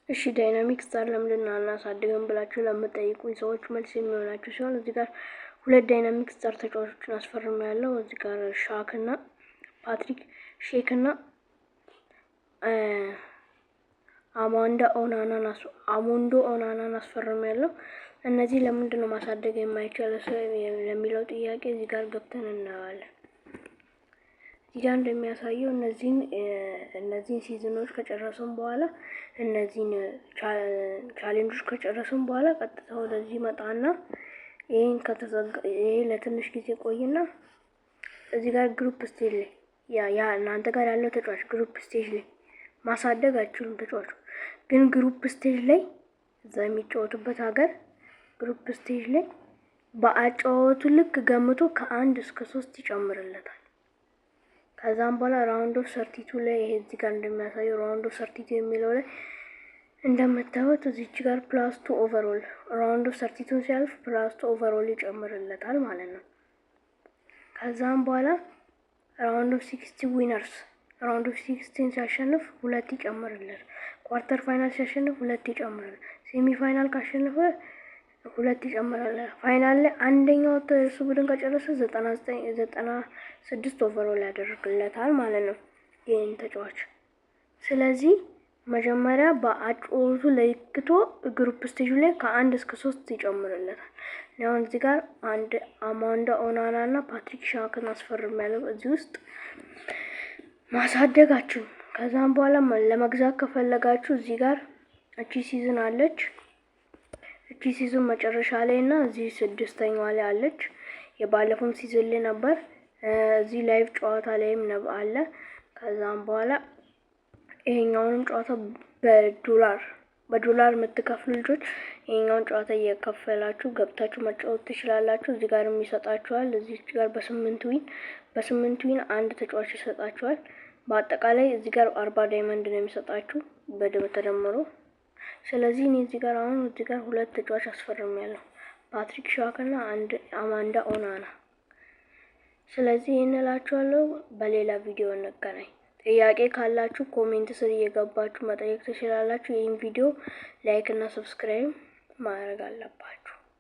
እሺ ዳይናሚክ ስታር ለምንድን ነው አናሳድግም ብላችሁ ለምትጠይቁኝ ሰዎች መልስ የሚሆናችሁ ሲሆን እዚህ ጋር ሁለት ዳይናሚክ ስታር ተጫዋቾችን አስፈርሜያለሁ። እዚህ ጋር ሻክና ፓትሪክ ሼክና አሞንዶ ኦናናን አስፈርሜያለሁ። እነዚህ ለምንድን ነው ማሳደግ የማይቻለው ለሚለው ጥያቄ እዚህ ጋር ገብተን እናያለን። እዚህ ጋር እንደሚያሳየው እነዚህን ሲዝኖች ከጨረሱን በኋላ እነዚህን ቻሌንጆች ከጨረሱን በኋላ ቀጥታ ወደዚህ መጣና ይሄ ለትንሽ ጊዜ ቆይና እዚህ ጋር ግሩፕ ስቴጅ ላይ ያ እናንተ ጋር ያለው ተጫዋች ግሩፕ ስቴጅ ላይ ማሳደግ አይችሉም። ተጫዋቹ ግን ግሩፕ ስቴጅ ላይ እዛ የሚጫወቱበት ሀገር ግሩፕ ስቴጅ ላይ በአጫወቱ ልክ ገምቶ ከ1 እስከ 3 ይጨምርለታል። ከዛም በኋላ ራውንድ ኦፍ 32 ላይ ይሄ እዚህ ጋር እንደሚያሳየው ራውንድ ኦፍ 32 የሚለው ላይ እንደምታዩት እዚች ጋር +2 ኦቨርኦል ራውንድ ኦፍ 32 ሲያልፍ +2 ኦቨርኦል ይጨምርለታል ማለት ነው። ከዛም በኋላ ራውንድ ኦፍ 16 ዊነርስ ራውንድ ኦፍ 16 ሲያሸንፍ 2 ይጨምርለታል። ኳርተር ፋይናል ሲያሸንፍ 2 ይጨምራል። ሴሚ ፋይናል ካሸነፈ 2 ይጨምራል። ፋይናል ላይ አንደኛው እሱ ቡድን ከጨረሰ 96 ኦቨርኦል ያደርግለታል ማለት ነው ይሄን ተጫዋች። ስለዚህ መጀመሪያ በአጫወቱ ለይክቶ ግሩፕ ስቴጅ ላይ ከ1 እስከ 3 ይጨምርለታል። አሁን እዚህ ጋር አሞንዶ ኦናና እና ፓትሪክ ሻክን አስፈርሜያለሁ። እዚህ ውስጥ ማሳደጋችሁ ከዛም በኋላ ለመግዛት ከፈለጋችሁ እዚህ ጋር እቺ ሲዝን አለች። እቺ ሲዝን መጨረሻ ላይ እና እዚህ 6ኛዋ ላይ አለች። የባለፈው ሲዝን ላይ ነበር። እዚህ ላይቭ ጨዋታ ላይም አለ። ከዛም በኋላ ይሄኛውንም ጨዋታ በዶላር የምትከፍሉ ልጆች ይሄኛውን ጨዋታ እየከፈላችሁ ገብታችሁ መጫወት ትችላላችሁ። እዚህ ጋርም ይሰጣችኋል። እዚህ ጋር በ8 ዊን አንድ ተጫዋች ይሰጣችኋል። በአጠቃላይ እዚህ ጋር 40 ዳይመንድ ነው የሚሰጣችሁ ተደምሮ። ስለዚህ እኔ እዚህ ጋር አሁን እዚህ ጋር 2 ተጫዋች አስፈርሜያለሁ፣ ፓትሪክ ሻክ እና አሞንዶ ኦናና። ስለዚህ ይሄን እላችኋለሁ። በሌላ ቪዲዮ እንገናኝ። ጥያቄ ካላችሁ ኮሜንት ስር እየገባችሁ መጠየቅ ትችላላችሁ። ይህን ቪዲዮ ላይክ እና ሰብስክራይብ ማድረግ አለባችሁ።